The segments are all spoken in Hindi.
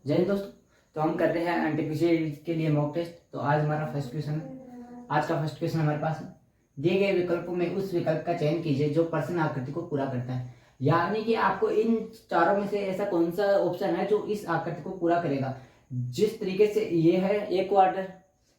जय हिंद दोस्तों। तो हम कर रहे हैं एनटीपीसी के लिए मॉक टेस्ट। तो आज हमारा फर्स्ट क्वेश्चन है। आज का फर्स्ट क्वेश्चन हमारे पास है, दिए गए विकल्पों में उस विकल्प का चयन कीजिए जो प्रश्न आकृति को पूरा करता है। यानी कि आपको इन चारों में से ऐसा कौन सा ऑप्शन है जो इस आकृति को पूरा करेगा। जिस तरीके से ये है एक क्वार्टर,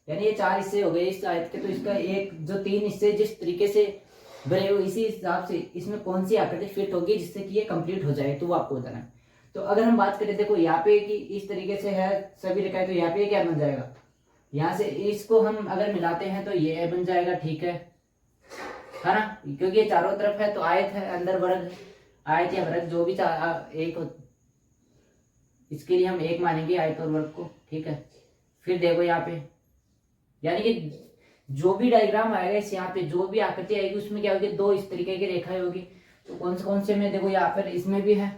यानी ये 4 हिस्से हो गए इस आयत के, तो इसका एक जो 3 हिस्से जिस तरीके से बने हुए, इसी हिसाब से इसमें कौन सी आकृति फिट होगी जिससे कि ये कंप्लीट हो जाए, तो वो आपको बताना है। तो अगर हम बात करें, देखो यहाँ पे कि इस तरीके से है सभी रेखाएं, तो यहाँ पे क्या बन जाएगा, यहाँ से इसको हम अगर मिलाते हैं तो ये बन जाएगा, ठीक है ना, क्योंकि ये चारों तरफ है तो आयत है, अंदर वर्ग, आयत या वर्ग जो भी एक हो, इसके लिए हम एक मानेंगे आयत और वर्ग को, ठीक है। फिर देखो यहाँ पे, यानी कि जो भी डायग्राम आएगा इस यहाँ पे जो भी आकृति आएगी उसमें क्या होगी, 2 इस तरीके की रेखाएं होगी। तो कौन से में, देखो यहाँ पर इसमें भी है,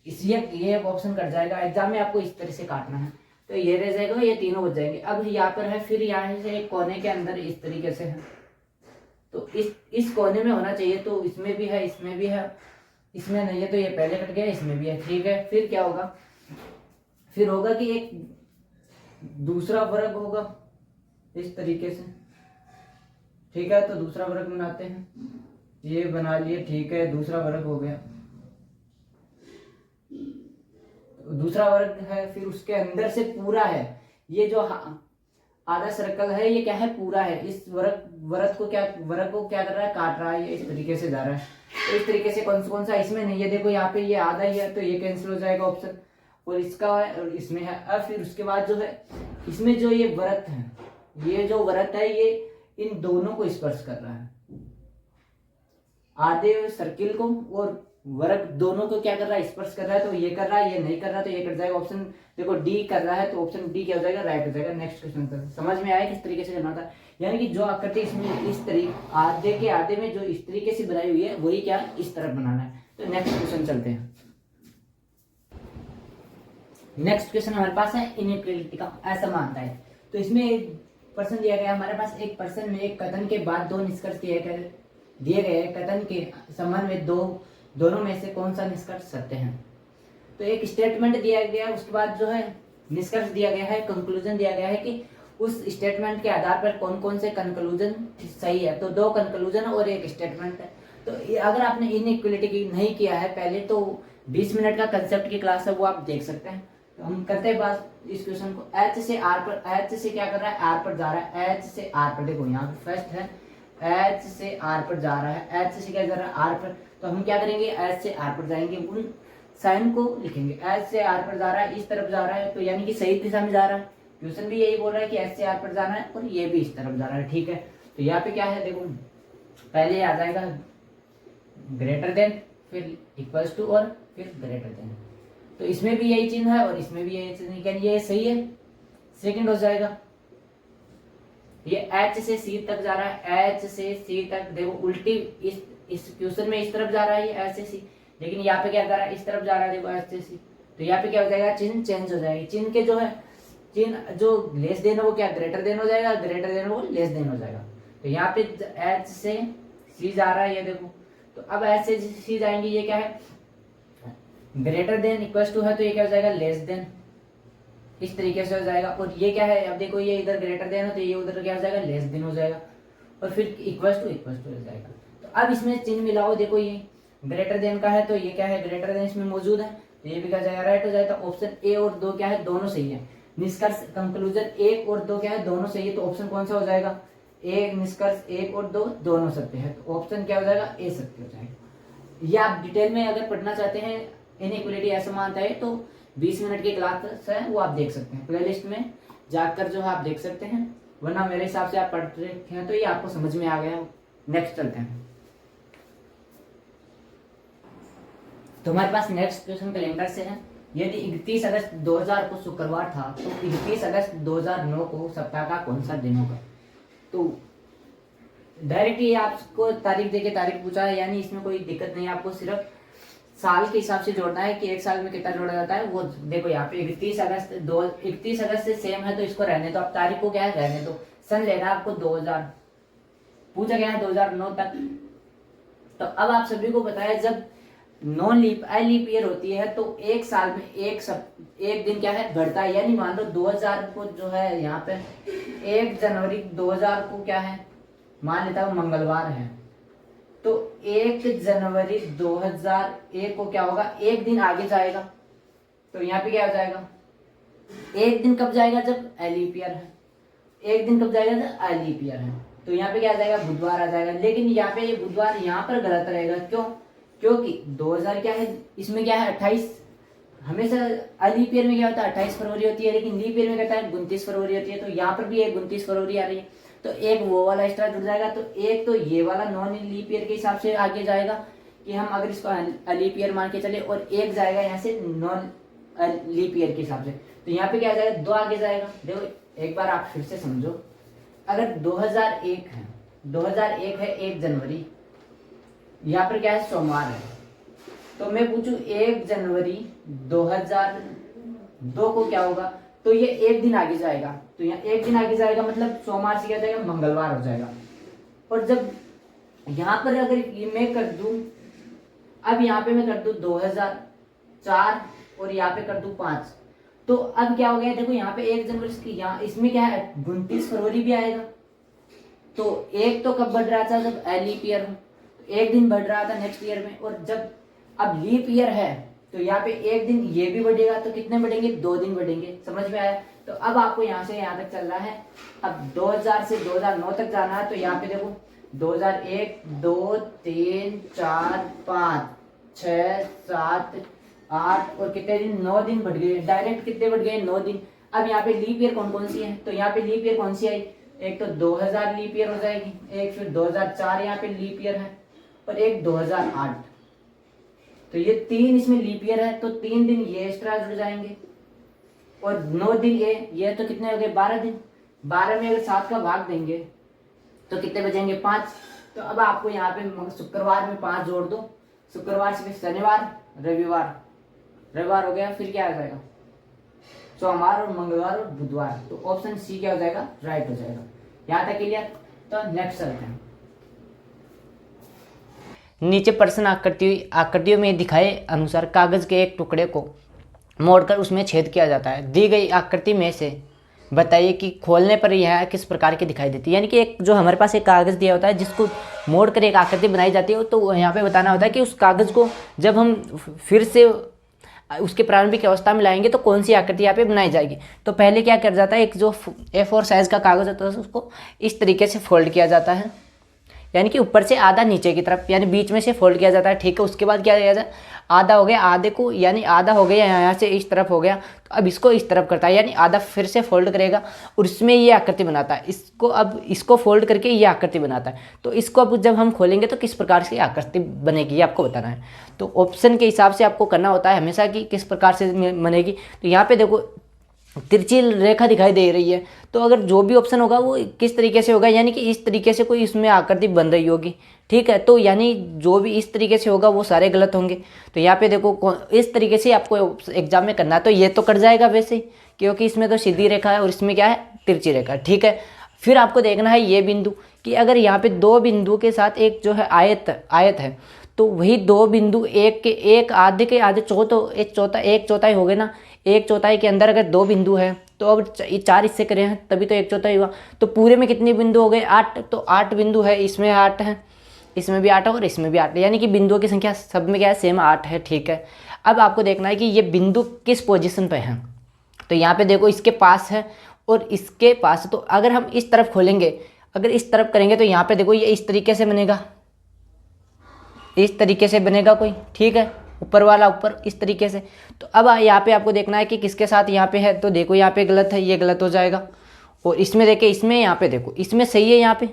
इसलिए ये ऑप्शन कट जाएगा। एग्जाम में आपको इस तरह से काटना है, तो ये रह जाएगा, ये तीनों बच जाएंगे। अब यहाँ पर है, फिर यहाँ से एक कोने के अंदर इस तरीके से है, तो इस कोने में होना चाहिए, तो इसमें भी है, इसमें भी है, इसमें नहीं है तो ये पहले कट गया, इसमें भी है, ठीक है। फिर क्या होगा, फिर होगा कि एक दूसरा वर्ग होगा इस तरीके से, ठीक है। तो दूसरा वर्ग बनाते हैं, ये बना लिए, ठीक है, दूसरा वर्ग हो गया। दूसरा वर्ग है, फिर उसके अंदर से पूरा है, ये जो आधा सर्कल है ये क्या है, पूरा है। इस वर्ग को क्या कर रहा है, काट रहा है, ये इस तरीके से जा रहा है। तो इस तरीके से कौन सा इसमें नहीं है, देखो यहाँ पे ये आधा ही है तो ये कैंसिल हो जाएगा ऑप्शन, और इसका है और इसमें है। अब फिर उसके बाद जो है इसमें जो ये वृत्त है, ये जो वृत्त है ये इन दोनों को स्पर्श कर रहा है, आधे सर्किल को और वर्ग दोनों को क्या कर रहा है, स्पर्श कर रहा है। तो ये कर रहा है, ये नहीं कर रहा, तो ये कट जाएगा। ऑप्शन देखो डी कर रहा है, तो ऑप्शन डी क्या हो जाएगा, राइट हो जाएगा। नेक्स्ट क्वेश्चन तक समझ में आया किस तरीके से करना था, यानी कि जो आकृति इसमें इस तरीके आधे के आधे में जो इस तरीके से बनाई हुई है वही क्या इस तरफ बनाना है। तो नेक्स्ट क्वेश्चन चलते हैं। नेक्स्ट क्वेश्चन हमारे पास है इनइक्वालिटी का असमानता है। तो इसमें एक प्रश्न दिया गया हमारे पास, एक प्रश्न में एक कथन के बाद 2 निष्कर्ष दिए गए कथन के संबंध में दोनों में से कौन सा निष्कर्ष सत्य है। तो एक स्टेटमेंट दिया गया, उसके बाद जो है निष्कर्ष दिया गया है, कंक्लूजन दिया गया है कि उस स्टेटमेंट के आधार पर कौन कौन से कंक्लूजन सही है। तो 2 कंक्लूजन और एक स्टेटमेंट है। तो अगर आपने इनइक्वालिटी की नहीं किया है पहले, तो 20 मिनट का कंसेप्ट की क्लास है, वो आप देख सकते हैं। तो हम करते हैं बात इस क्वेश्चन को, एच से आर पर, एच से क्या कर रहा है, आर पर जा रहा है, एच से आर पर, देखो यहाँ पे फर्स्ट है एच से आर पर जा रहा है, एच से क्या जा रहा है, आर पर। तो हम क्या करेंगे, एच से आर पर जाएंगे, उन साइन को लिखेंगे, एच से आर पर जा रहा है, इस तरफ जा रहा है, तो यानी कि सही दिशा में जा रहा है। क्वेश्चन भी यही बोल रहा है कि एच से आर पर जाना है और ये भी इस तरफ जा रहा है, ठीक है। तो यहाँ पे क्या है, देखो पहले आ जाएगा ग्रेटर देन, फिर इक्वल्स टू और फिर ग्रेटर देन। तो इसमें भी यही चिन्ह है और इसमें भी यही चिन्ह है, ये सही है, सेकंड हो जाएगा। ये एच से सी तक जा रहा है, एच से सी तक, देखो उल्टी इस क्वेश्चन में इस तरफ जा रहा है ये एच से सी, लेकिन यहाँ पे क्या जा रहा है, इस तरफ जा रहा है, देखो एच से सी। तो यहाँ पे क्या हो जाएगा, चिन्ह चेंज हो जाएगी। चिन्ह के जो है, चिन्ह जो लेस देन है वो क्या ग्रेटर देन हो जाएगा, ग्रेटर देन वो लेस देन हो जाएगा। तो यहाँ पे एच से सी जा रहा है, ये देखो। तो अब एच से सी जाएंगे, ये क्या है, ग्रेटर देन इक्वल टू है, तो ये क्या हो जाएगा, लेस देन, इस तरीके से हो जाएगा। और ये क्या है, अब देखो ये इधर ग्रेटर देन है तो ये उधर क्या हो जाएगा, लेस देन हो जाएगा, और फिर इक्वल टू हो जाएगा। तो अब इसमें चिन्ह मिलाओ, देखो ये ग्रेटर देन का है तो ये क्या है, ग्रेटर देन इसमें मौजूद है, तो ये भी क्या जाएगा, राइट हो जाएगा। ऑप्शन ए और 2 क्या है, दोनों सही है। निष्कर्ष कंक्लूजन 1 और 2 क्या है, दोनों सही है। तो ऑप्शन कौन सा हो जाएगा, एक निष्कर्ष 1 और 2 दोनों सत्य है, तो ऑप्शन क्या हो जाएगा, ए सत्य हो जाएगा। ये आप डिटेल में अगर पढ़ना चाहते हैं इनइक्वालिटी असमानता है, तो 20 मिनट की क्लास है, वो आप देख सकते हैं, प्लेलिस्ट में जाकर जो है आप देख सकते हैं, वरना मेरे हिसाब से आप पढ़ रहे हैं तो ये आपको समझ में आ गया। नेक्स्ट चलते हैं। तो हमारे पास नेक्स्ट क्वेश्चन कैलेंडर से है, यदि 31 अगस्त 2000 को शुक्रवार था तो 31 अगस्त 2009 को सप्ताह का कौन सा दिन होगा। तो डायरेक्ट ये आपको तारीख देके तारीख पूछा है, यानी इसमें कोई दिक्कत नहीं है, आपको सिर्फ साल के हिसाब से जोड़ना है कि एक साल में कितना जोड़ा जाता है। वो देखो यहाँ पे 31 अगस्त से सेम है तो इसको रहने दो, अब तारीख को क्या है रहने दो। सन लेना आपको 2000 पूछा गया है 2009 तक। तो अब आप सभी को बताया, जब नॉन लीप लीप ईयर होती है तो एक साल में एक दिन क्या है बढ़ता है। यानी मान लो 2000 को जो है यहाँ पे 1 जनवरी 2000 को क्या है, मान लेता हूँ मंगलवार है, तो 1 जनवरी 2001 को क्या होगा, एक दिन आगे जाएगा। तो यहाँ पे क्या हो जाएगा, एक दिन कब जाएगा, जब लीप ईयर है। एक दिन कब जाएगा, जब लीप ईयर है। तो यहाँ पे क्या आ जाएगा, बुधवार आ जाएगा। लेकिन यहाँ पे ये बुधवार यहाँ पर गलत रहेगा, क्यों, क्योंकि 2000 क्या है, इसमें क्या है 28, हमेशा लीप ईयर में क्या होता है 28 फरवरी होती है, लेकिन लीप ईयर में कहता है 29 फरवरी होती है। तो यहाँ पर भी एक 29 फरवरी आ रही है, तो एक वो वाला एक्स्ट्रा जुड़ जाएगा। तो एक तो ये वाला नॉन लीप ईयर के हिसाब से आगे जाएगा कि हम अगर इसको लीप ईयर मान के चले, और एक जाएगा यहाँ से नॉन लीप ईयर के हिसाब से। तो यहाँ पे क्या जाएगा, 2 आगे जाएगा। देखो एक बार आप फिर से समझो, अगर 2001 है, 2001 है 1 जनवरी, यहाँ पर क्या है सोमवार है, तो मैं पूछूं 1 जनवरी 2002 को क्या होगा, तो ये एक दिन आगे जाएगा। तो यहाँ एक दिन आगे जाएगा मतलब सोमवार से क्या जाएगा, मंगलवार हो जाएगा। और जब यहाँ पर अगर ये मैं कर दूं, अब यहाँ पे मैं कर दूं 2004 और यहाँ पे कर दूं 5, तो अब क्या हो गया, देखो यहाँ पे 1 जनवरी की, यहाँ इसमें क्या है 29 फरवरी भी आएगा। तो एक तो कब बढ़ रहा था, जब लीप ईयर हो, एक दिन बढ़ रहा था नेक्स्ट ईयर में। और जब अब लीप ईयर है तो यहाँ पे एक दिन ये भी बढ़ेगा, तो कितने बढ़ेंगे, 2 दिन बढ़ेंगे। समझ में आया। तो अब आपको यहाँ से यहाँ तक चलना है। अब 2000 से 2009 तक जाना है। तो यहाँ पे देखो 2001 2 3 4 5 6 7 8 और कितने दिन, 9 दिन बढ़ गए। डायरेक्ट कितने बढ़ गए, 9 दिन। अब यहाँ पे लीप ईयर कौन कौन सी है, तो यहाँ पे लीप ईयर कौन सी आई, एक तो 2000 लीप ईयर हो जाएगी, एक फिर 2004 यहाँ पे लीप ईयर है, और एक 2008। तो ये 3 इसमें लीप ईयर है, तो 3 दिन ये एक्स्ट्रा जुड़ जाएंगे, और 9 दिन ये तो कितने हो गए, 12 दिन। 12 में अगर 7 का भाग देंगे तो कितने बचेंगे, 5। तो अब आपको यहाँ पे शुक्रवार में 5 जोड़ दो, शुक्रवार से फिर शनिवार रविवार हो गया, फिर क्या आ जाएगा, सोमवार और मंगलवार और बुधवार। तो ऑप्शन सी क्या हो जाएगा, राइट हो जाएगा। यहाँ तक क्लियर। तो नेक्स्ट चलते हैं। नीचे प्रश्न आकृतियों में दिखाए अनुसार कागज के एक टुकड़े को मोड़कर उसमें छेद किया जाता है। दी गई आकृति में से बताइए कि खोलने पर यह किस प्रकार की दिखाई देती है। यानी कि एक जो हमारे पास एक कागज़ दिया होता है जिसको मोड़कर एक आकृति बनाई जाती है, तो यहाँ पे बताना होता है कि उस कागज़ को जब हम फिर से उसके प्रारंभिक अवस्था में लाएंगे तो कौन सी आकृति यहाँ पे बनाई जाएगी। तो पहले क्या कर जाता है, एक जो A4 साइज़ का कागज़ होता है उसको इस तरीके से फोल्ड किया जाता है, यानी कि ऊपर से आधा नीचे की तरफ, यानी बीच में से फोल्ड किया जाता है। ठीक है, उसके बाद क्या किया जाता है, आधा हो गया, आधे को यानी आधा हो गया यहाँ से इस तरफ हो गया, तो अब इसको इस तरफ करता है, यानी आधा फिर से फोल्ड करेगा और इसमें ये आकृति बनाता है। इसको अब इसको फोल्ड करके ये आकृति बनाता है। तो इसको अब जब हम खोलेंगे तो किस प्रकार से आकृति बनेगी ये आपको बताना है। तो ऑप्शन के हिसाब से आपको करना होता है हमेशा कि किस प्रकार से बनेगी। तो यहाँ पे देखो तिरछी रेखा दिखाई दे रही है, तो अगर जो भी ऑप्शन होगा वो किस तरीके से होगा, यानी कि इस तरीके से कोई इसमें आकृति बन रही होगी। ठीक है, तो यानी जो भी इस तरीके से होगा वो सारे गलत होंगे। तो यहाँ पे देखो इस तरीके से आपको एग्जाम में करना है, तो ये तो कट जाएगा वैसे ही, क्योंकि इसमें तो सीधी रेखा है और इसमें क्या है, तिरछी रेखा। ठीक है, फिर आपको देखना है ये बिंदु कि अगर यहाँ पे 2 बिंदु के साथ एक जो है आयत है, तो वही 2 बिंदु एक आधे के आधे एक चौथाई हो गए ना। एक चौथाई के अंदर अगर 2 बिंदु है तो अब 4 हिस्से करे हैं तभी तो एक चौथाई हुआ। तो पूरे में कितने बिंदु हो गए, 8। तो 8 बिंदु है, इसमें 8 है, इसमें भी 8 है और इसमें भी 8 है, यानी कि बिंदुओं की संख्या सब में क्या है, सेम 8 है। ठीक है, अब आपको देखना है कि ये बिंदु किस पोजीशन पे है। तो यहाँ पे देखो इसके पास है और इसके पास है, तो अगर हम इस तरफ खोलेंगे, अगर इस तरफ करेंगे तो यहाँ पे देखो ये इस तरीके से बनेगा, इस तरीके से बनेगा कोई। ठीक है, ऊपर वाला ऊपर इस तरीके से। तो अब यहाँ पे आपको देखना है कि किसके साथ यहाँ पे है। तो देखो यहाँ पे गलत है, ये गलत हो जाएगा। और इसमें देखे, इसमें यहाँ पे देखो, इसमें सही है यहाँ पे,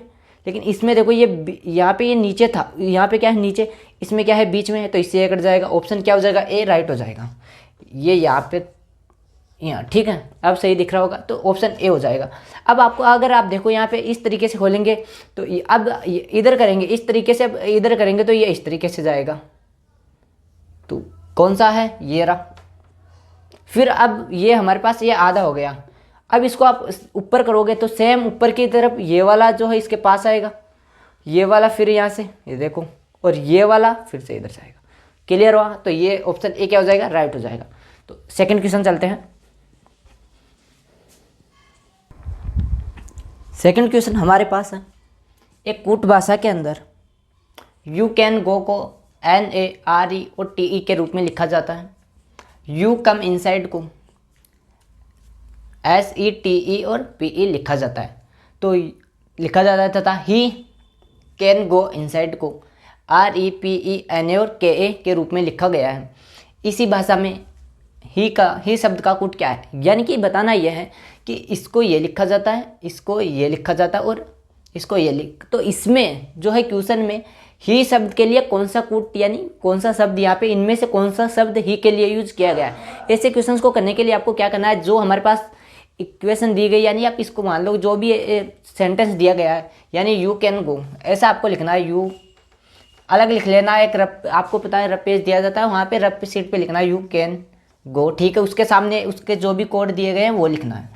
लेकिन इसमें देखो ये यहाँ पे ये नीचे था, यहाँ पे क्या है नीचे, इसमें क्या है बीच में है, तो इससे ये कट जाएगा। ऑप्शन क्या हो जाएगा, ए राइट हो जाएगा। ये यहाँ पे यहाँ, ठीक है, अब सही दिख रहा होगा, तो ऑप्शन ए हो जाएगा। अब आपको अगर आप देखो यहाँ पे इस तरीके से खोलेंगे तो अब इधर करेंगे इस तरीके से, अब इधर करेंगे तो ये इस तरीके से जाएगा। तो कौन सा है, ये रहा। फिर अब ये हमारे पास ये आधा हो गया। अब इसको आप ऊपर करोगे तो सेम ऊपर की तरफ ये वाला जो है इसके पास आएगा, ये वाला फिर यहाँ से ये देखो, और ये वाला फिर से इधर जाएगा। क्लियर हुआ? तो ये ऑप्शन ए क्या हो जाएगा, राइट हो जाएगा। तो सेकंड क्वेश्चन चलते हैं। सेकंड क्वेश्चन हमारे पास है, एक कूट भाषा के अंदर यू कैन गो को NARE और TE के रूप में लिखा जाता है। यू कम इनसाइड को SETE और PE लिखा जाता है। तो लिखा जाता है तथा ही कैन गो इनसाइड को REPENA और KA के रूप में लिखा गया है। इसी भाषा में ही शब्द का कूट क्या है, यानी कि बताना यह है कि इसको ये लिखा जाता है, इसको ये लिखा जाता है और इसको ये लिख। तो इसमें जो है क्वेश्चन में ही शब्द के लिए कौन सा कूट यानी कौन सा शब्द यहाँ पे इनमें से कौन सा शब्द ही के लिए यूज किया गया है। ऐसे क्वेश्चंस को करने के लिए आपको क्या करना है, जो हमारे पास इक्वेशन दी गई यानी आप इसको मान लो जो भी सेंटेंस दिया गया है यानी यू कैन गो, ऐसा आपको लिखना है। यू अलग लिख लेना, एक रफ आपको पता है रफ पेज दिया जाता है, वहाँ पे रफ सीट पे लिखना है यू कैन गो, ठीक है। उसके सामने उसके जो भी कोड दिए गए हैं वो लिखना है,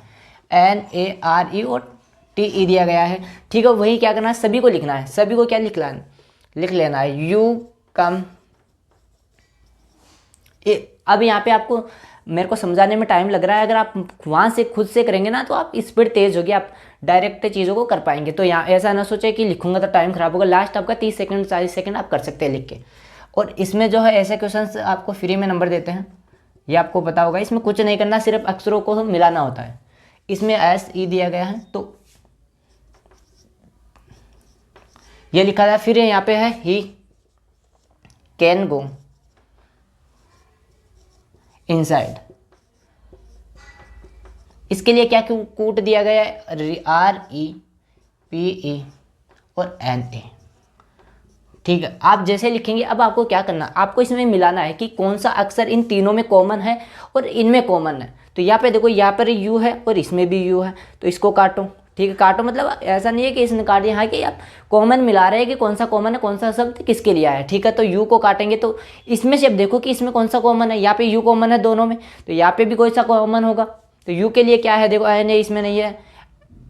NARE और TE दिया गया है, ठीक है। वही क्या करना है, सभी को लिखना है, सभी को क्या लिख लेना है यू कम। अब यहाँ पे आपको मेरे को समझाने में टाइम लग रहा है, अगर आप वहाँ से खुद से करेंगे ना तो आप स्पीड तेज होगी, आप डायरेक्ट चीज़ों को कर पाएंगे। तो यहाँ ऐसा ना सोचे कि लिखूंगा तो टाइम खराब होगा, लास्ट आपका 30 सेकंड 40 सेकंड आप कर सकते हैं लिख के। और इसमें जो है ऐसे क्वेश्चंस आपको फ्री में नंबर देते हैं, ये आपको पता होगा। इसमें कुछ नहीं करना, सिर्फ अक्षरों को मिलाना होता है। इसमें SE दिया गया है तो ये लिखा था, फिर यहाँ पे है ही कैन गो इनसाइड। इसके लिए क्या कूट दिया गया है, REPE और NA, ठीक है। आप जैसे लिखेंगे, अब आपको क्या करना, आपको इसमें मिलाना है कि कौन सा अक्षर इन तीनों में कॉमन है और इनमें कॉमन है। तो यहाँ पे देखो, यहाँ पर यू है और इसमें भी यू है, तो इसको काटो, ठीक है। काटो मतलब ऐसा नहीं है कि इसने काट दिया, हाँ कि आप कॉमन मिला रहे हैं कि कौन सा कॉमन है, कौन सा शब्द किसके लिए आया है, ठीक है। तो यू को काटेंगे तो इसमें से अब देखो कि इसमें कौन सा कॉमन है, यहाँ पे यू कॉमन है दोनों में, तो यहाँ पे भी कोई सा कॉमन होगा। तो यू के लिए क्या है, देखो NA इसमें नहीं है,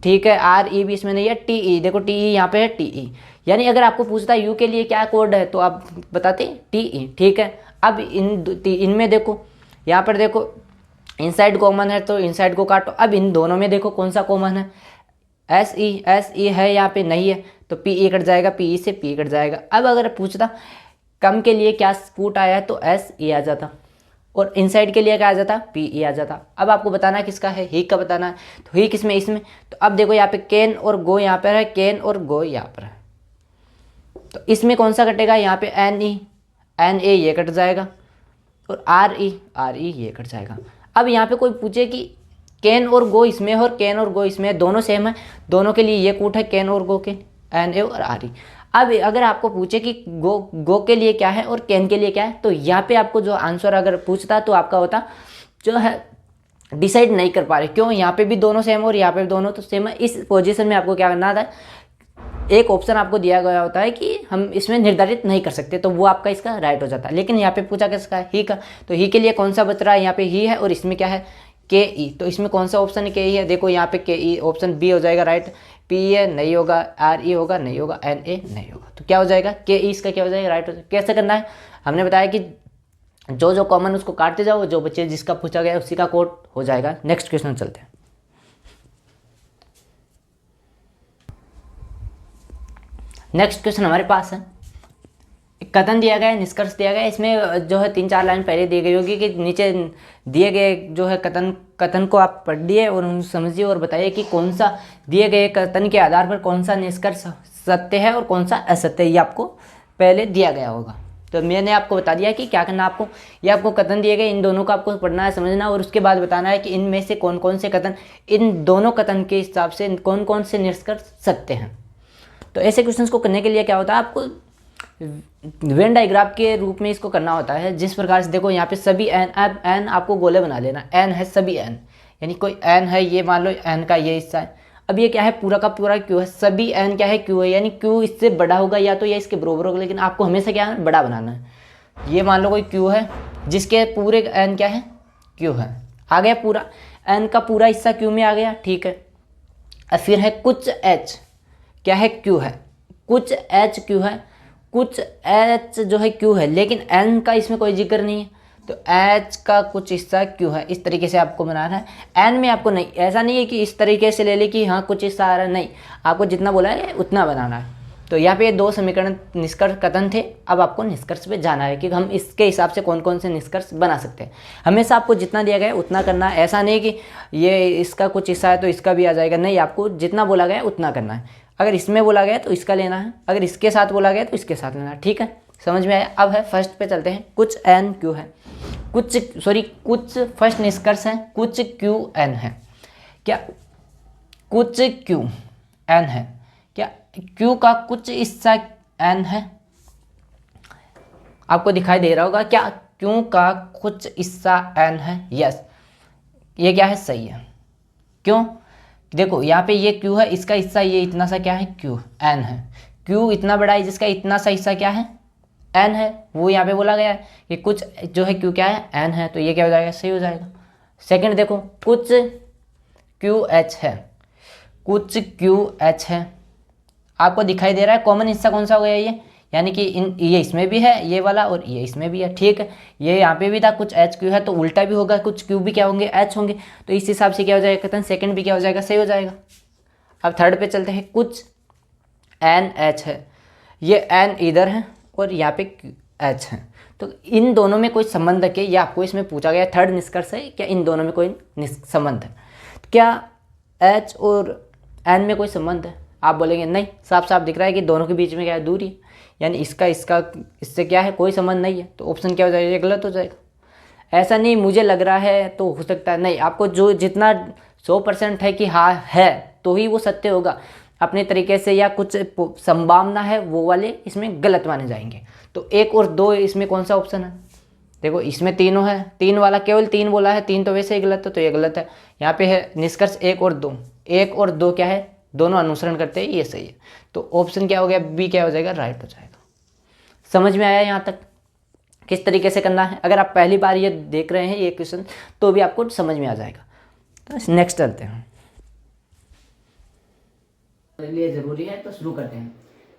ठीक है। RE भी इसमें नहीं है, TE देखो TE यहाँ पे है TE, यानी अगर आपको पूछता है यू के लिए क्या कोड है तो आप बताते TE, ठीक है। अब इनमें देखो, यहाँ पर देखो इनसाइड कॉमन है तो इनसाइड को काटो। अब इन दोनों में देखो कौन सा कॉमन है, SE है, यहाँ पे नहीं है तो PE कट जाएगा, PE से PE कट जाएगा। अब अगर पूछता कम के लिए क्या कूट आया है तो SE आ जाता और इनसाइड के लिए क्या आ जाता, PE आ जाता। अब आपको बताना किसका है, ही का बताना है। तो ही किसमें, इसमें। तो अब देखो यहाँ पे कैन और गो यहाँ पर है, कैन और गो यहाँ पर है, तो इसमें कौन सा कटेगा, यहाँ पे NA ये कट जाएगा और RE ये कट जाएगा। अब यहाँ पे कोई पूछे कि कैन और गो इसमें और कैन और गो इसमें, दोनों सेम है, दोनों के लिए ये कूट है कैन और गो के, NA और RE। अब अगर आपको पूछे कि गो के लिए क्या है और कैन के लिए क्या है, तो यहाँ पे आपको जो आंसर अगर पूछता तो आपका होता जो है डिसाइड नहीं कर पा रहे, क्यों, यहाँ पे भी दोनों सेम और यहाँ पे भी दोनों तो सेम है। इस पोजीशन में आपको क्या करना था, एक ऑप्शन आपको दिया गया होता है कि हम इसमें निर्धारित नहीं कर सकते, तो वो आपका इसका राइट हो जाता है। लेकिन यहाँ पे पूछा किसका है, ही का, तो ही के लिए कौन सा बच रहा है, यहाँ पे ही है और इसमें क्या है KE, तो इसमें कौन सा ऑप्शन है, KE है। देखो यहाँ पे KE ऑप्शन बी हो जाएगा राइट, PE है नहीं होगा, RE होगा नहीं होगा, NA नहीं होगा, तो क्या हो जाएगा KE इसका क्या हो जाएगा राइट हो जाएगा। कैसे करना है, हमने बताया कि जो कॉमन उसको काटते जाओ, जो बच्चे जिसका पूछा गया उसी का कोड हो जाएगा। नेक्स्ट क्वेश्चन चलते हैं। नेक्स्ट क्वेश्चन हमारे पास है, कथन दिया गया है, निष्कर्ष दिया गया है। इसमें जो है 3-4 लाइन पहले दी गई होगी कि नीचे दिए गए जो है कथन को आप पढ़िए और उनको समझिए और बताइए कि कौन सा दिए गए कथन के आधार पर कौन सा निष्कर्ष सत्य है और कौन सा असत्य है, ये आपको पहले दिया गया होगा। तो मैंने आपको बता दिया कि क्या करना आपको, ये आपको कथन दिए गए, इन दोनों को आपको पढ़ना है, समझना और उसके बाद बताना है कि इनमें से कौन कौन से कथन, इन दोनों कथन के हिसाब से कौन कौन से निष्कर्ष सत्य हैं। तो ऐसे क्वेश्चंस को करने के लिए क्या होता है, आपको वेन डायग्राम के रूप में इसको करना होता है। जिस प्रकार से देखो यहाँ पे सभी एन आपको गोले बना लेना, एन है सभी एन, यानी कोई एन है, ये मान लो एन का ये हिस्सा है। अब ये क्या है, पूरा का पूरा क्यू है, सभी एन क्या है क्यू है, यानी क्यू इससे बड़ा होगा या तो या इसके बराबर होगा, लेकिन आपको हमेशा क्या है बड़ा बनाना है। ये मान लो कोई क्यू है जिसके पूरे एन क्या है क्यू है, आ गया पूरा एन का पूरा हिस्सा क्यू में आ गया, ठीक है। और फिर है कुछ एच क्या है क्यू है, कुछ एच क्यू है कुछ एच जो है क्यू है, लेकिन एन का इसमें कोई जिक्र नहीं है, तो एच का कुछ हिस्सा क्यू है। इस तरीके से आपको बनाना है। एन में आपको नहीं, ऐसा नहीं है कि इस तरीके से ले ले कि हाँ कुछ हिस्सा आ रहा है, नहीं, आपको जितना बोला है उतना बनाना है। तो यहाँ पे ये दो समीकरण निष्कर्ष कथन थे। अब आपको निष्कर्ष पे जाना है कि हम इसके हिसाब से कौन कौन से निष्कर्ष बना सकते हैं। हमेशा आपको जितना दिया गया है उतना करना है, ऐसा नहीं कि ये इसका कुछ हिस्सा है तो इसका भी आ जाएगा, नहीं, आपको जितना बोला गया है उतना करना है। अगर इसमें बोला गया तो इसका लेना है, अगर इसके साथ बोला गया तो इसके साथ लेना है। ठीक है, समझ में आया। अब है फर्स्ट पे चलते हैं। कुछ एन क्यू है, कुछ फर्स्ट निष्कर्ष है, कुछ क्यू एन है। क्या कुछ क्यू एन है? क्या क्यू का कुछ हिस्सा एन है? आपको दिखाई दे रहा होगा, क्या क्यू का कुछ हिस्सा एन है? यस, ये क्या है, सही है। क्यों? देखो यहाँ पे ये क्यू है, इसका हिस्सा ये इतना सा क्या है, क्यू एन है। क्यू इतना बड़ा है जिसका इतना सा हिस्सा क्या है, एन है। वो यहाँ पे बोला गया है कि कुछ जो है क्यू क्या है, एन है, तो ये क्या हो जाएगा, सही हो जाएगा। सेकंड देखो, कुछ क्यू एच है, कुछ क्यू एच है। आपको दिखाई दे रहा है कॉमन हिस्सा कौन सा हो गया ये, यानी कि ये इसमें भी है ये वाला और ये इसमें भी है। ठीक है, ये यहाँ पे भी था कुछ एच क्यू है, तो उल्टा भी होगा, कुछ क्यू भी क्या होंगे, एच होंगे। तो इस हिसाब से क्या हो जाएगा, कथन सेकंड भी क्या हो जाएगा, सही हो जाएगा। अब थर्ड पे चलते हैं। कुछ एन एच है, ये एन इधर है और यहाँ पे एच है, तो इन दोनों में कोई संबंध है क्या, ये आपको इसमें पूछा गया। थर्ड निष्कर्ष है, क्या इन दोनों में कोई संबंध है? क्या एच और एन में कोई संबंध है? आप बोलेंगे नहीं, साफ साफ दिख रहा है कि दोनों के बीच में क्या है, दूरी है, यानी इसका इससे क्या है, कोई संबंध नहीं है। तो ऑप्शन क्या हो जाएगा, ये गलत हो जाएगा। ऐसा नहीं मुझे लग रहा है तो हो सकता है, नहीं, आपको जो जितना 100% है कि हाँ है तो ही वो सत्य होगा। अपने तरीके से या कुछ संभावना है वो वाले इसमें गलत माने जाएंगे। तो एक और दो इसमें कौन सा ऑप्शन है? देखो इसमें तीनों है, तीन वाला केवल तीन बोला है, तीन तो वैसे ही गलत है, तो ये गलत है। यहाँ पे है निष्कर्ष एक और दो, एक और दो क्या है, दोनों अनुसरण करते हैं, ये सही है। तो ऑप्शन क्या हो गया, बी क्या हो जाएगा, राइट हो जाएगा। समझ में आया यहाँ तक किस तरीके से करना है? अगर आप पहली बार ये देख रहे हैं ये क्वेश्चन तो भी आपको समझ में आ जाएगा। तो नेक्स्ट चलते हैं, लिए जरूरी है, तो शुरू करते हैं।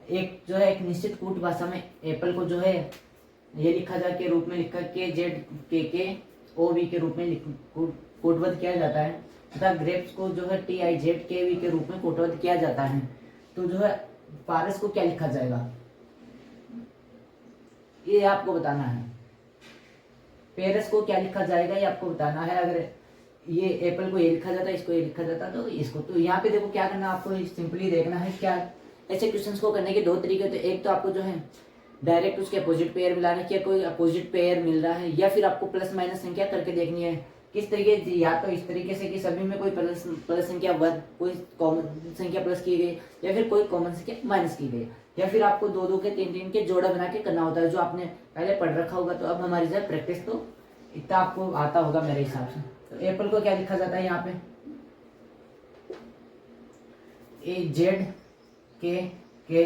एक जो है, एक निश्चित कूट भाषा में एप्पल को जो है ये लिखा जा के रूप में लिखा के जेड के ओ वी के रूप में कोटबद्ध किया जाता है, तथा ग्रेप्स को जो है टी आई जेड के वी के रूप में कोटबद्ध किया जाता है। तो जो है पारस को क्या लिखा जाएगा, ये आपको बताना है। पेरस को क्या लिखा जाएगा ये आपको बताना है। अगर ये एप्पल को ये लिखा जाता है, इसको ये लिखा जाता तो इसको, तो यहाँ पे देखो क्या करना है, आपको सिंपली देखना है। क्या ऐसे क्वेश्चंस को करने के दो तरीके होते हैं। एक तो आपको जो है डायरेक्ट उसके अपोजिट पेयर मिलाना, क्या कोई अपोजिट पेयर मिल रहा है, या फिर आपको प्लस माइनस संख्या करके देखनी है किस तरीके से। या तो इस तरीके से कि सभी में कोई प्लस संख्या वर्ग, कोई कॉमन संख्या प्लस की गई, या फिर कोई कॉमन संख्या माइनस की गई, या फिर आपको दो दो के तीन तीन के जोड़ा बना के करना होता है, जो आपने पहले पढ़ रखा होगा। तो अब हमारी जो प्रैक्टिस तो इतना आपको आता होगा मेरे हिसाब से। तो एप्पल को क्या लिखा जाता है यहाँ पे, ए जेड के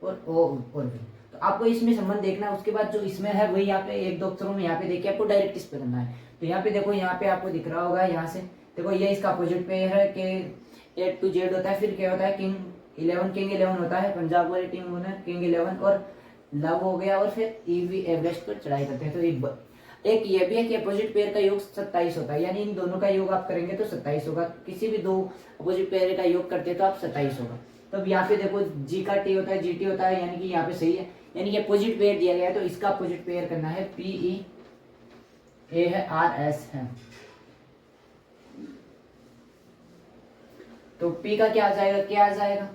और ओ और बी। तो आपको इसमें संबंध देखना है। उसके बाद जो इसमें है वही यहाँ पे एक दो अक्षरों में यहाँ पे देखिए, आपको डायरेक्ट इस पे करना है। तो यहाँ पे देखो, यहाँ पे आपको दिख रहा होगा, यहाँ से देखो ये इसका अपोजिट पे है कि ए टू जेड होता है, फिर क्या होता है किंग 11 होता है, पंजाब वाली टीम होना किंग 11 और लव हो गया, और फिर ईवी एवरेस्ट पर चढ़ाई करते हैं। तो एक ये भी है कि अपोजिट पेयर का योग 27 होता है, यानी इन दोनों का योग आप करेंगे तो 27 होगा। किसी भी दो अपोजिट पेयर का योग करते हैं तो आप 27 होगा। तो अब यहाँ पे देखो जी का टी होता है, जी टी होता है, यानी कि यहाँ पे सही है, यानी कि अपोजिट पेयर दिया गया है, तो इसका अपोजिट पेयर करना है पीई, ए है आर एस है। तो पी का क्या आ जाएगा, क्या आ जाएगा,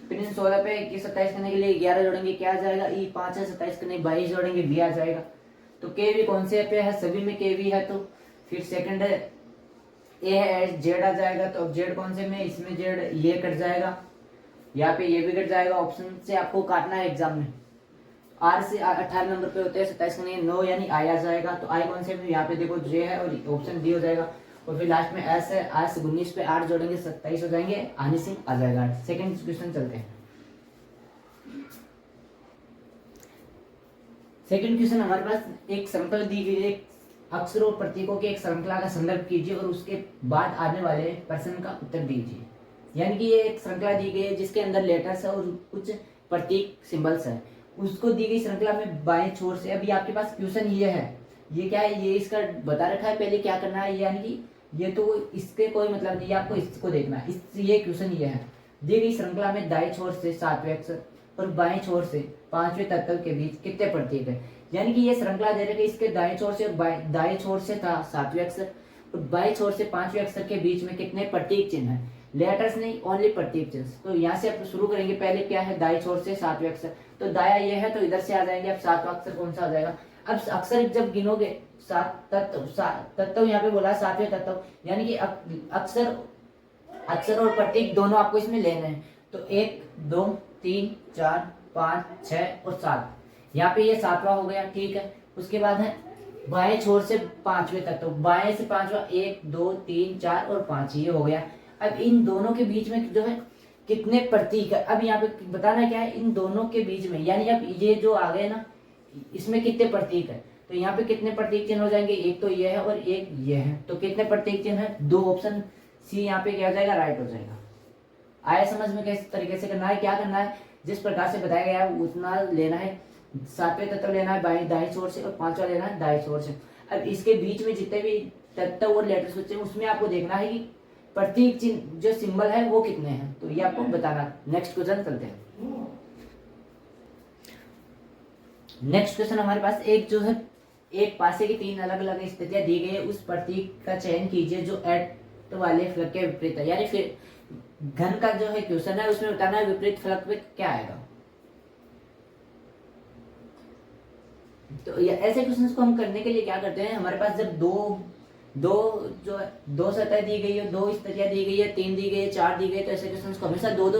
पिन 16 पे 21 27 करने के लिए 11 जोड़ेंगे, क्या आ जाएगा, ई 5 है, 27 करने 22 जोड़ेंगे, बी आ जाएगा। तो के भी कौन से पे है, सभी में के भी है। तो फिर सेकंड है ए है, जेड आ जाएगा। तो अब जेड कौन से में, इसमें जेड ये कट जाएगा, यहाँ पे ये भी कट जाएगा। ऑप्शन से आपको काटना है एग्जाम में। आर से 18 नंबर पे होते हैं, 27 करने 9 यानी आई आ जाएगा। तो आई कौन से में, यहाँ पे देखो जे है और ऑप्शन डी हो जाएगा। और फिर लास्ट में एस है, आर से 19 पे 8 जोड़ेंगे 27 हो जाएंगे, आने से आ जाएगा। सेकंड क्वेश्चन चलते हैं। सेकंड क्वेश्चन हमारे पास एक श्रृंखला दी गई है, अक्षरों और प्रतीकों की एक श्रृंखला का संदर्भ कीजिए और उसके बाद आने वाले प्रश्न का उत्तर दीजिए। यानी कि ये एक श्रृंखला दी गई है जिसके अंदर लेटर्स है और कुछ प्रतीक सिंबल्स है, उसको दी गई श्रृंखला में बाएं छोर से, अभी आपके पास क्वेश्चन ये है, ये क्या है, ये इसका बता रखा है पहले क्या करना है, यानी कि ये तो इसके कोई मतलब नहीं है, आपको इसको देखना है। ये क्वेश्चन ये है, दी गई श्रृंखला में दाएं छोर से 7वें अक्षर और बाएं छोर से 5वें तत्व के बीच कितने प्रतीक है। यानी कि ये श्रृंखला दे रखी है, इसके दाएं छोर से और दाएं छोर से था 7वें अक्षर और बाएं छोर से 5वें अक्षर के बीच में कितने प्रतीक चिन्ह है, लेटर्स नहीं, ओनली प्रतीक चिन्ह। तो यहाँ से आप शुरू करेंगे, पहले क्या है, दाएं छोर से 7वें अक्षर, तो दाया ये है तो इधर से आ जाएंगे। अब 7वां अक्षर कौन सा आ जाएगा, अब अक्षर जब गिनोगे 7 तत्व यहाँ पे बोला 7वें तत्व, यानी कि अक्षर और प्रतीक दोनों आपको इसमें लेने हैं। तो 1 2 3 4 5 6 और 7, यहाँ पे ये 7वां हो गया, ठीक है। उसके बाद है बाएं छोर से 5वें तत्व, बाएं से 5वां 1 2 3 4 और 5, ये हो गया। अब इन दोनों के बीच में जो है कितने प्रतीक है, अब यहाँ पे बताना क्या है, इन दोनों के बीच में, यानी अब ये जो आ गए ना, इसमें कितने प्रतीक है, तो यहाँ पे कितने प्रतीक चिन्ह हो जाएंगे, एक तो ये है और एक ये है, तो कितने प्रतीक चिन्ह है, 2। ऑप्शन सी यहाँ पे क्या हो जाएगा, राइट हो जाएगा। आया समझ में किस तरीके से करना है, क्या करना है, जिस प्रकार से बताया गया है उतना लेना है। 7वें तत्व लेना है दाएं छोर से और 5वां लेना है दाएं छोर से। अब इसके बीच में जितने भी तत्व और लेटर्स बचे हैं उसमें आपको देखना है कि प्रतीक चिन्ह जो सिंबल है वो कितने हैं, तो ये आपको बताना। नेक्स्ट क्वेश्चन चलते हैं। नेक्स्ट क्वेश्चन हमारे पास एक जो है, एक पासे की 3 अलग अलग स्थितियां दी गई है, उस प्रतीक का चयन कीजिए जो एट वाले फलक के विपरीत है। यानी फिर घन का जो है क्वेश्चन है उसमें बताना है विपरीत फलक पे क्या आएगा। तो ऐसे क्वेश्चन को हम करने के लिए क्या करते हैं, हमारे पास जब दो सतह दी गई है, 2 स्थितियां दी गई है, 3 दी गई है, 4 दी गई, तो ऐसे क्वेश्चन को हमेशा दो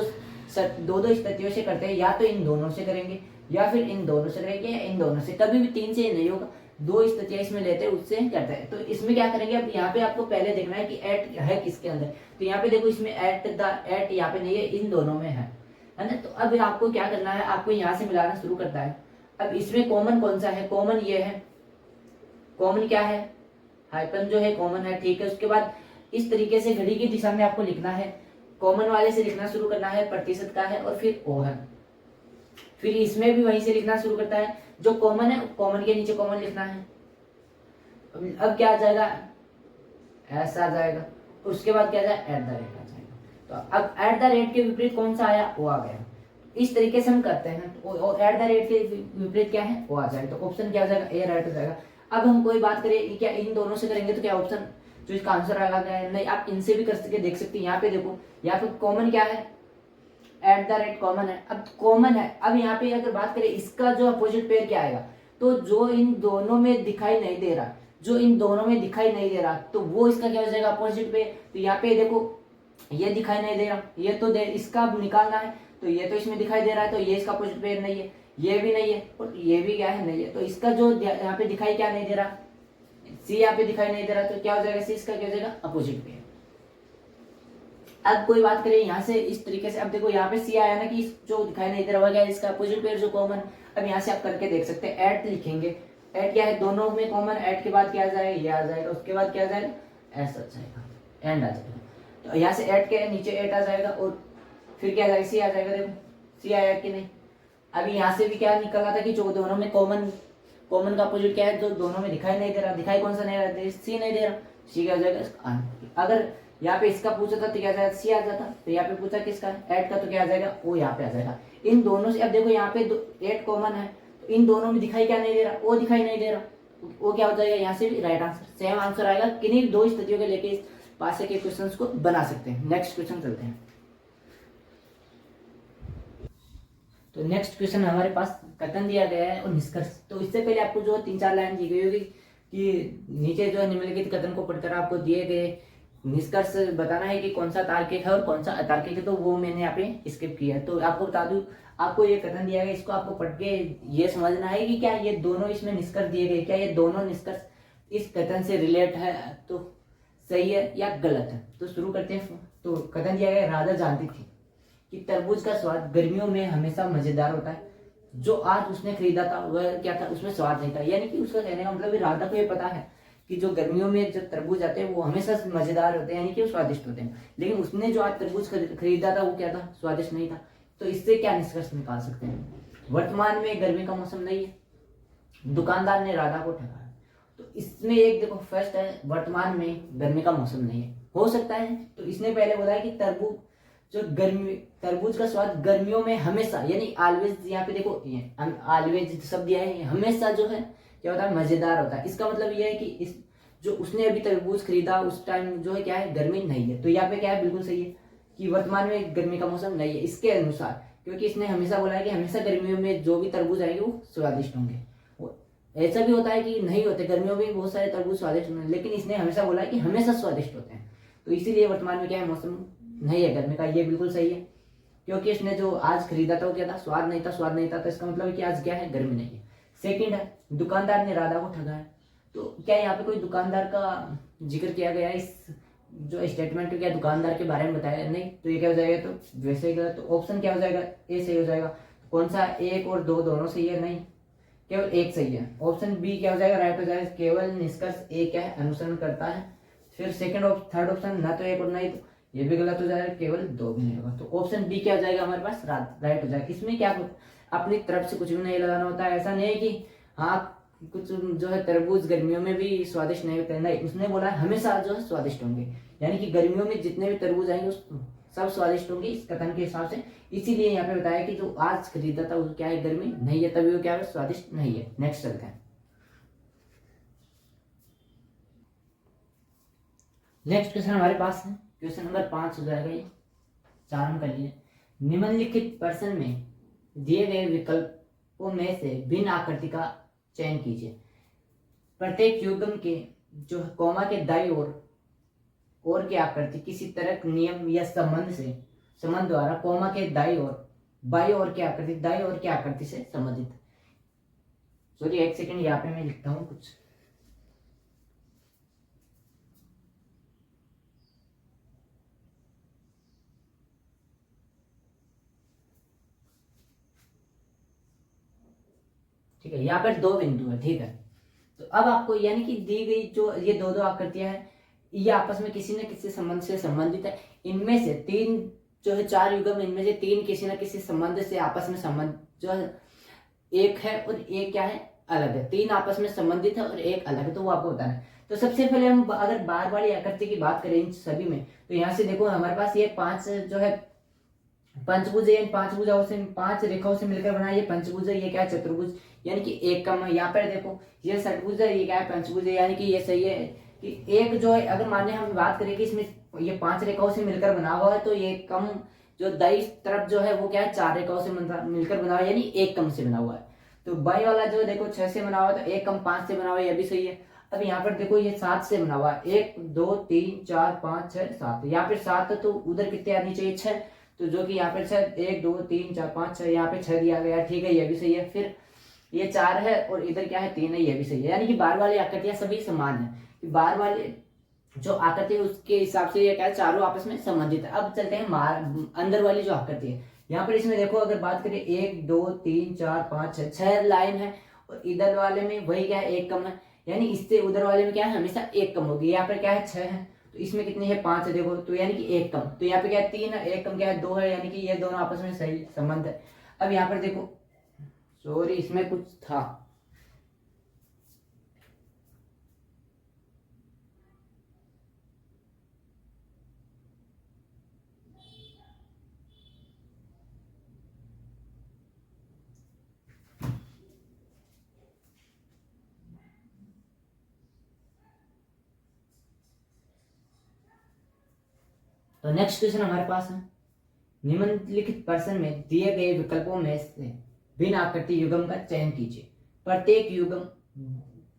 स्थितियों से करते हैं, या तो इन दोनों से करेंगे या फिर इन दोनों से करेंगे या इन दोनों से, कभी भी 3 से नहीं होगा, 2 स्थितियां इसमें लेते हैं उससे करते हैं। तो इसमें क्या करेंगे, अब यहाँ पे आपको पहले देखना है कि एट है किसके अंदर, तो यहाँ पे देखो इसमें एट यहाँ पे नहीं है, इन दोनों में है ना। तो अब आपको क्या करना है, आपको यहाँ से मिलाना शुरू करता है। अब इसमें कॉमन कौन सा है, कॉमन ये है, कॉमन क्या है, हाइपन जो है कॉमन है, ठीक है। उसके बाद इस तरीके से घड़ी की दिशा में आपको लिखना है, कॉमन वाले से लिखना शुरू करना है, प्रतिशत का है और फिर ओ है, फिर इसमें भी वहीं से लिखना शुरू करता है, जो कॉमन है कॉमन के नीचे कॉमन लिखना है। अब क्या आ जाएगा, ऐसा आ जाएगा, उसके बाद क्या आ जाएगा, एट द रेट आ जाएगा। तो अब एट द रेट के विपरीत कौन सा आया, ओ आ गया। इस तरीके से हम करते हैं, तो एट द रेट के विपरीत क्या है, ओ आ जाएगा। तो ऑप्शन क्या हो जाएगा, ए राइट हो जाएगा। अब हम कोई बात करें क्या इन दोनों से करेंगे, तो क्या ऑप्शन जो इसका आंसर आ गया है, नहीं आप इनसे भी कर सकते, देख सकते हैं। यहाँ पे देखो, यहाँ पे कॉमन क्या है, एट द रेट कॉमन है। अब कॉमन है, अब यहाँ पे अगर बात करें इसका जो अपोजिट पेयर क्या आएगा, तो जो इन दोनों में दिखाई नहीं दे रहा, जो इन दोनों में दिखाई नहीं दे रहा, तो वो इसका क्या हो जाएगा, अपोजिट पेयर। तो यहाँ पे देखो ये दिखाई नहीं दे रहा, ये तो इसका निकालना है, तो ये तो इसमें दिखाई दे रहा है, तो ये इसका अपोजिट पेयर नहीं है, ये भी नहीं है और ये भी क्या है, नहीं है। तो इसका जो यहाँ पे दिखाई क्या नहीं दे रहा, सी यहाँ पे दिखाई नहीं दे रहा, तो क्या हो जाएगा, सी इसका क्या हो जाएगा, अपोजिट पेयर। अब कोई बात करें यहाँ से इस तरीके से, अब देखो यहाँ पे सी आया ना कि जो दिखाई नहीं दे रहा होगा इसका अपोजिट पेयर जो कॉमन। अब यहाँ से आप करके देख सकते हैं, एट लिखेंगे, एट क्या है, दोनों में कॉमन, एट के बाद क्या आ जाएगा, ये आ जाएगा, उसके बाद क्या आ जाएगा, एस आ जाएगा, एंड आ जाएगा। तो यहाँ से एट के नीचे एट आ जाएगा और फिर क्या आ जाएगा, सी आ जाएगा। देखो सी आया कि नहीं। अभी यहाँ से भी क्या निकल रहा था कि जो दोनों में कॉमन का अपोजिट क्या है, जो दोनों में दिखाई नहीं दे रहा, दिखाई कौन सा नहीं रहा, सी नहीं दे रहा, सी क्या हो जाएगा। अगर यहाँ पे इसका पूछा था तो क्या जाएगा, सी आ जाता, तो यहाँ पे पूछा किसका, एट का, तो क्या आ जाएगा, वो यहाँ पे आ जाएगा। इन दोनों से अब देखो यहाँ पे एट कॉमन है, तो इन दोनों में दिखाई क्या नहीं दे रहा, वो दिखाई नहीं दे रहा, वो क्या हो जाएगा, यहाँ से भी राइट आंसर, सेम आंसर आएगा। किन्हीं 2 स्थितियों के लेके इस पासे के क्वेश्चंस को बना सकते हैं। नेक्स्ट क्वेश्चन चलते हैं। तो नेक्स्ट क्वेश्चन हमारे पास कथन दिया गया है और निष्कर्ष। तो इससे पहले आपको जो 3-4 लाइन दी गई होगी कि नीचे जो निम्नलिखित कथन को पढ़कर आपको दिए गए निष्कर्ष बताना है कि कौन सा तार्किक है और कौन सा अतार्किक है, तो वो मैंने यहाँ पे स्किप किया है। तो आपको बता दूं, आपको ये कथन दिया गया, इसको आपको पढ़ के ये समझना है कि क्या ये दोनों इसमें निष्कर्ष दिए गए, क्या ये दोनों निष्कर्ष इस कथन से रिलेट है, तो सही है या गलत है। तो शुरू करते हैं। तो कथन दिया गया, राधा जानती थी कि तरबूज का स्वाद गर्मियों में हमेशा मजेदार होता है, जो आज उसने खरीदा था वह क्या था, उसमें स्वाद नहीं था। यानी कि उसका कहने का मतलब राधा को ये पता है कि जो गर्मियों में जो तरबूज आते हैं वो हमेशा मजेदार होते हैं, यानी कि वो स्वादिष्ट होते हैं, लेकिन उसने जो आज तरबूज खरीदा था वो क्या था, स्वादिष्ट नहीं था। तो इससे क्या निष्कर्ष निकाल सकते हैं, वर्तमान में गर्मी का मौसम नहीं है, दुकानदार ने राधा को ठगा। तो इसमें एक देखो फर्स्ट है, वर्तमान में गर्मी का मौसम नहीं है, हो सकता है। तो इसने पहले बोला है कि तरबूज जो गर्मी, तरबूज का स्वाद गर्मियों में हमेशा, यानी ऑलवेज, यहाँ पे देखो ऑलवेज शब्द दिया है, हमेशा जो है क्या होता है, मजेदार होता है। इसका मतलब यह है कि इस जो उसने अभी तरबूज खरीदा उस टाइम जो है क्या है, गर्मी नहीं है। तो यहाँ पे क्या है, बिल्कुल सही है कि वर्तमान में गर्मी का मौसम नहीं है इसके अनुसार, क्योंकि इसने हमेशा बोला है कि हमेशा गर्मियों में जो भी तरबूज आएंगे वो स्वादिष्ट होंगे। ऐसा भी होता है कि नहीं होते, गर्मियों में बहुत सारे तरबूज स्वादिष्ट होंगे, लेकिन इसने हमेशा बोला है कि हमेशा स्वादिष्ट होते हैं। तो इसीलिए वर्तमान में क्या है, मौसम नहीं है गर्मी का, ये बिल्कुल सही है। क्योंकि इसने जो आज खरीदा था वो क्या था, स्वाद नहीं था, स्वाद नहीं था, तो इसका मतलब है कि आज क्या है, गर्मी नहीं है। सेकंड है, दुकानदार ने राधा को ठगा है। तो क्या यहाँ पे कोई दुकानदार का जिक्र किया गया है इस जो स्टेटमेंट, क्या दुकानदार के बारे में बताया नहीं? तो ये क्या हो जाएगा, तो वैसे ही गलत। तो ऑप्शन क्या हो जाएगा, ए सही हो जाएगा। कौन सा, एक और दो दोनों सही है? नहीं, केवल एक सही है। ऑप्शन बी क्या हो जाएगा, राइट हो जाएगा। केवल निष्कर्ष ए क्या है, अनुसरण करता है। फिर थर्ड ऑप्शन, ना तो एक और नहीं, तो ये भी गलत हो जाएगा, केवल दो भी नहीं होगा। तो ऑप्शन बी क्या हो जाएगा हमारे पास, राइट हो जाएगा। इसमें क्या अपनी तरफ से कुछ भी नहीं लगाना होता है। ऐसा नहीं है कि हाँ कुछ जो है तरबूज गर्मियों में भी स्वादिष्ट नहीं होते, नहीं, उसने बोला है हमेशा जो है स्वादिष्ट होंगे, यानी कि गर्मियों में जितने भी तरबूज आएंगे सब स्वादिष्ट होंगे इस कथन के हिसाब से। इसीलिए यहाँ पे बताया कि जो आज खरीदा था वो क्या है, गर्मी नहीं है, तभी वो क्या है, स्वादिष्ट नहीं है। नेक्स्ट चलते हैं। नेक्स्ट क्वेश्चन हमारे पास है, क्वेश्चन नंबर 5 हो जाएगा ये, 4 हम कर लिए। निम्नलिखित प्रश्न में दिए गए विकल्पों में से भिन्न आकृति का चयन कीजिए। प्रत्येक युग्म के जो कॉमा के दाईं ओर की आकृति किसी तरह नियम या संबंध द्वारा कॉमा के दाईं ओर बाईं ओर की आकृति दाईं ओर की आकृति से संबंधित। सॉरी, एक सेकंड, यहाँ पे मैं लिखता हूँ कुछ। ठीक है, यहाँ पर 2 बिंदु है, ठीक है। तो अब आपको यानी कि दी गई जो ये दो आकृतियां हैं, ये आपस में किसी न किसी संबंध से संबंधित है। इनमें से 3 जो है 4 युग्म, इनमें से 3 किसी न किसी संबंध से आपस में संबंध जो है, एक है और एक क्या है, अलग है। 3 आपस में संबंधित है और एक अलग है, तो वो आपको बताना है। तो सबसे पहले हम अगर बार वाली आकृति की बात करें इन सभी में, तो यहाँ से देखो हमारे पास ये 5 जो है पंचभुज है, 5 भुजाओं से 5 रेखाओं से मिलकर बना ये पंचभुज है। ये क्या है, चतुर्भुज, यानी कि एक कम है। यहाँ पर देखो ये षटभुज है, ये क्या है, पंचभुज है, यानी कि ये सही है कि एक जो है, अगर माने हम बात करें कि इसमें ये 5 रेखाओं से मिलकर बना हुआ है, तो ये कम जो दाईं तरफ जो है वो क्या है, 4 रेखाओं से मिलकर बना हुआ है, यानी एक कम से बना हुआ है। तो बाई वाला जो देखो 6 से बना हुआ है, तो एक कम 5 से बना हुआ है, ये भी सही है। अब यहाँ पर देखो ये 7 से बना हुआ है, 1 2 3 4 5 6 7, यहाँ पे 7 है, तो उधर कितने आनी चाहिए, 6, तो जो कि यहाँ पे 6, 1 2 3 4 5 6, यहाँ पे 6 दिया गया, ठीक है, ये भी सही है। फिर ये 4 है और इधर क्या है, 3 है, ये भी सही है। यानी कि बार वाली आकृतियां सभी समान है, बार वाले जो आकृति है उसके हिसाब से ये क्या है, चारों आपस में संबंधित है। अब चलते हैं अंदर वाली जो आकृति है, यहाँ पर इसमें देखो अगर बात करें 1 2 3 4 5 6 लाइन है, और इधर वाले में वही क्या है, एक कम है, यानी इससे उधर वाले में क्या है, हमेशा एक कम होगी। यहाँ पर क्या है, 6 है, तो इसमें कितनी है, 5 है, देखो, तो यानी कि एक कम। तो यहाँ पे क्या है, 3 है, एक कम क्या है, 2 है, यानी कि ये दोनों आपस में सही संबंध है। अब यहाँ पर देखो, सॉरी इसमें कुछ था, तो नेक्स्ट क्वेश्चन हमारे पास है, निम्नलिखित प्रश्न में दिए गए विकल्पों में से भिन्न आकृति युग्म का चयन कीजिए। प्रत्येक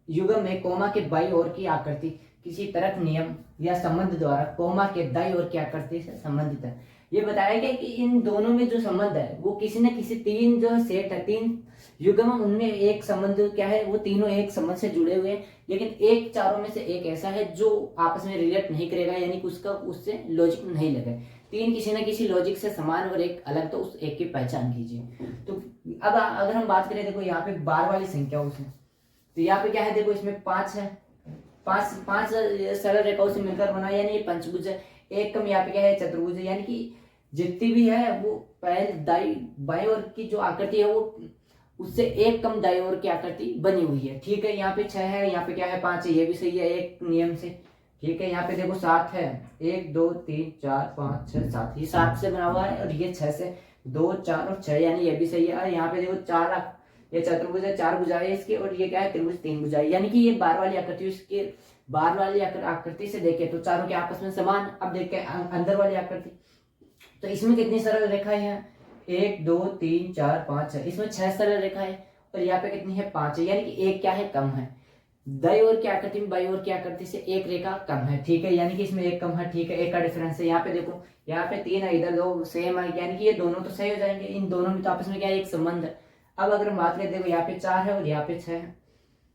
युग्म में कोमा के बाईं ओर की आकृति किसी तरक नियम या संबंध द्वारा कोमा के दाईं ओर की आकृति से संबंधित है। ये बताया गया कि इन दोनों में जो संबंध है वो किसी न किसी 3 जो सेट है, 3 युग्म, उनमें एक संबंध क्या है, वो तीनों एक संबंध से जुड़े हुए हैं, लेकिन एक चारों में से एक ऐसा है जो आपस में रिलेट नहीं करेगा, यानी कि उसका उससे लॉजिक नहीं लगे। 3 किसी न किसी लॉजिक से समान और एक अलग, तो उस एक की पहचान कीजिए। तो अब अगर हम बात करें, देखो यहाँ पे बार वाली संख्याओं से, तो यहाँ पे क्या है, देखो इसमें 5 है, 5 सरल रेखाओं से मिलकर बना, यानी ये पंचभुज है। एक कम यहाँ पे क्या है, चतुर्भुज है, यानी कि जितनी भी है वो पहले दाई बाई ओर की जो आकृति है वो उससे एक कम दाईं ओर की आकृति बनी हुई है। ठीक है, यहाँ पे 6 है, यहाँ पे क्या है 5 है, ये भी सही है एक नियम से। ठीक है, यहाँ पे देखो 7 है, 1 2 3 4 5 6 7, ये 7 से बना हुआ है और ये 6 से, 2 4 और 6, यानी ये भी सही है। और यहाँ पे देखो 4, ये चतुर्भुज है, 4 भुजाएं है इसके, और ये क्या है त्रिभुज 3 भुजाएं, यानी कि ये बार वाली आकृति, इसके बार वाली आकृति से देखे तो चारों के आपस में समान। अब देखे अंदर वाली आकृति, तो इसमें कितनी सरल रेखाएं हैं, 1 2 3 4 5 6, इसमें 6 सरल रेखा है और यहाँ पे कितनी है 5 है, यानी कि एक क्या है कम है। दाईं ओर की आकृति में बाईं ओर की आकृति से एक रेखा कम है। ठीक है, यानी कि इसमें एक कम है। ठीक है, एक का डिफरेंस है। यहाँ पे देखो, यहाँ पे 3 है, इधर 2 सेम है, यानी कि ये दोनों तो सही हो जाएंगे। इन दोनों में तो आपस में क्या है एक संबंध है। अब अगर हम बात करें, देखो यहाँ पे 4 है और यहाँ पे 6 है,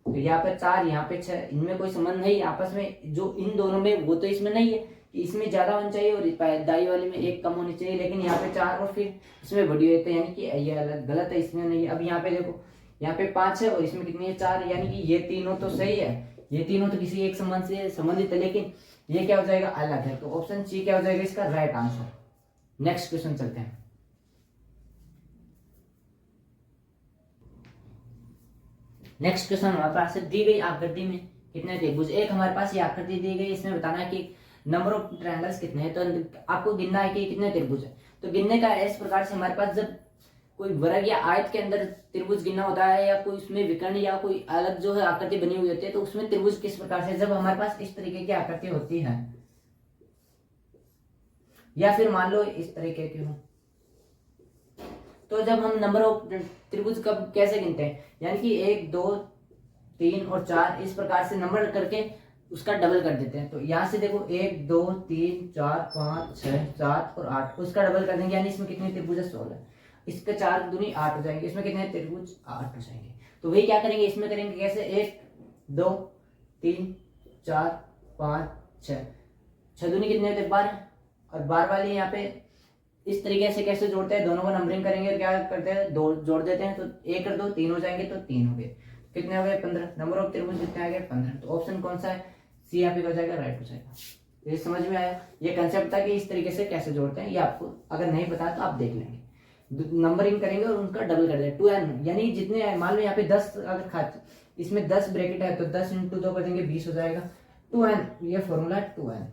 तो यहाँ पे 4 यहाँ पे 6, इनमें कोई संबंध नहीं आपस में, जो इन दोनों में वो तो इसमें नहीं है कि इसमें ज्यादा होना चाहिए और दाई वाले में एक कम होनी चाहिए, लेकिन यहाँ पे 4 और फिर इसमें बड़ी होती है, यानी कि ये अलग गलत है, इसमें नहीं है। अब यहाँ पे देखो, यहाँ पे 5 है और इसमें कितनी है 4, यानी कि ये तीनों तो सही है, ये तीनों तो किसी एक संबंध से संबंधित है, लेकिन ये क्या हो जाएगा अलग है। तो ऑप्शन सी क्या हो जाएगा इसका राइट आंसर। नेक्स्ट क्वेश्चन चलते हैं। नेक्स्ट क्वेश्चन हमारे पास है, दी गई आकृति में कितने त्रिभुज। एक हमारे पास ये आकृति दी गई, इसमें बताना है कि नंबर ऑफ ट्रायंगल्स कितने हैं, तो आपको गिनना है कि कितने त्रिभुज है। तो गिनने का इस प्रकार से, हमारे पास जब कोई वर्ग या आयत के अंदर त्रिभुज गिनना होता है, या कोई उसमें विकर्ण या कोई अलग जो है आकृति बनी हुई होती है, तो उसमें त्रिभुज किस प्रकार से, जब हमारे पास इस तरीके की आकृति होती है, या फिर मान लो इस तरीके की हो, तो जब हम नंबर ऑफ त्रिभुज कब कैसे गिनते हैं, यानी कि 1 2 3 और 4 इस प्रकार से नंबर करके उसका डबल कर देते हैं। तो यहाँ से देखो 1 2 3 4 5 6 7 और 8, उसका डबल कर देंगे, यानी इसमें कितने त्रिभुज है 16, इसके 4 दूनी 8 हो जाएंगे, इसमें कितने त्रिभुज 8 हो जाएंगे। तो वही क्या करेंगे, इसमें करेंगे कैसे, 1 2 3 4 5 6, 6 दूनी कितने होते 12, और 12 वाली यहाँ पे इस तरीके से कैसे जोड़ते हैं, दोनों को नंबरिंग करेंगे और क्या करते हैं, दो जोड़ देते हैं, तो 1 और 2 3 हो जाएंगे, तो 3 हो गए, कितने हो गए 15, नंबर ऑफ त्रिभुज कितने आ गए 15। तो ऑप्शन कौन सा है, सी यहाँ पे हो जाएगा, राइट हो जाएगा। ये समझ में आया, ये कंसेप्ट था कि इस तरीके से कैसे जोड़ते हैं, ये आपको अगर नहीं पता तो आप देख लेंगे, नंबरिंग करेंगे और उनका डबल कर देंगे 2n, यानी जितने मान लो यहाँ पे 10 अगर खाते, इसमें 10 ब्रैकेट है तो 10 × 2 कर देंगे 20 हो जाएगा, 2n, ये फॉर्मूला है 2n।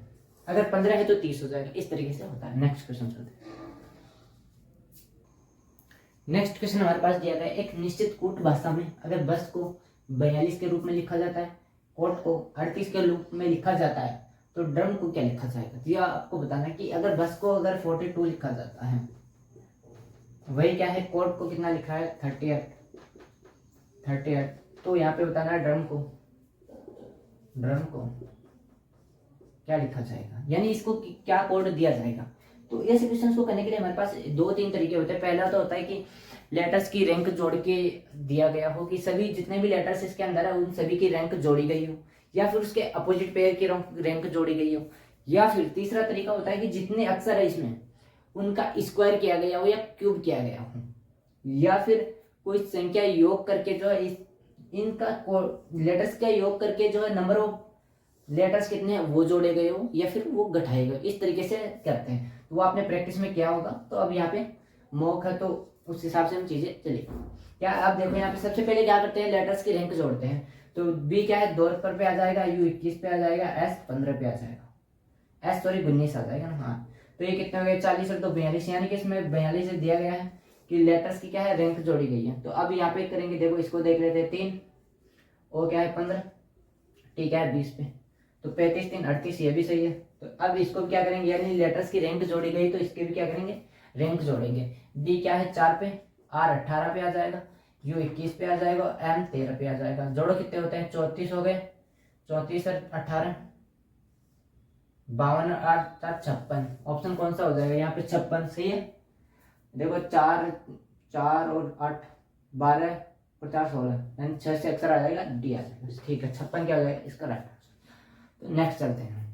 अगर 15 है तो 30 हो जाएगा, इस तरीके से होता है। नेक्स्ट क्वेश्चन चलते हैं। नेक्स्ट क्वेश्चन हमारे पास दिया गया है, एक निश्चित कूट भाषा में अगर बस को 42 के रूप में लिखा जाता है, कोट को 38 के रूप में लिखा जाता है, तो ड्रम को क्या लिखा जाएगा। तो यह आपको बताना है कि अगर बस को अगर 42 लिखा जाता है, वही क्या है कोट को कितना लिखा है 38, तो यहाँ पे बताना है ड्रम को क्या लिखा जाएगा, यानी इसको क्या कोड दिया जाएगा। तो ऐसे क्वेश्चन को करने के लिए हमारे पास 2-3 तरीके होते हैं। पहला तो होता है कि लेटर्स की रैंक जोड़ के दिया गया हो, कि सभी जितने भी लेटर्स इसके अंदर है उन सभी की रैंक जोड़ी गई हो, या फिर उसके अपोजिट पेयर की रैंक जोड़ी गई हो, या फिर तीसरा तरीका होता है कि जितने अक्षर है इसमें उनका स्क्वायर किया गया हो या क्यूब किया गया हो, या फिर कोई संख्या योग करके जो है इनका लेटर्स का योग करके जो है नंबर ऑफ लेटर्स कितने हैं वो जोड़े गए हो, या फिर वो घटाए गए, इस तरीके से करते हैं। तो वो आपने प्रैक्टिस में किया होगा, तो अब यहाँ पे मॉक है तो उस हिसाब से हम चीजें चलेगी। क्या आप देखो यहाँ पे सबसे पहले क्या करते हैं, लेटर्स की रैंक जोड़ते हैं। तो बी क्या है 2 पर पे आ जाएगा, यू 21 पे आ जाएगा, एस 15 पे आ जाएगा, एस सॉरी 19 आ जाएगा ना। हाँ, तो ये कितने हो गए 40 और 2 42, यानी कि इसमें 42 से दिया गया है कि लेटर्स की क्या है रैंक जोड़ी गई है। तो अब यहाँ पे करेंगे, देखो इसको देख लेते हैं 3 और क्या है 15, ठीक है 20 पे, तो 35 3 38, ये भी सही है। तो अब इसको क्या करेंगे, यानी लेटर्स की रैंक जोड़ी गई तो इसके भी क्या करेंगे रैंक जोड़ेंगे। डी क्या है 4 पे, आर 18 पे आ जाएगा, यू 21 पे आ जाएगा, एम 13 पे आ जाएगा। जोड़ो कितने होते हैं 34 हो गए, 34 और 18 52 8 56, ऑप्शन कौन सा हो जाएगा यहाँ पे 56 सही है। देखो 4 और 8 12 और 4 16, यानी 6 से अक्सर आ जाएगा, डी आ जाएगा, ठीक है 56 क्या हो जाएगा इसका राइट। तो नेक्स्ट चलते हैं।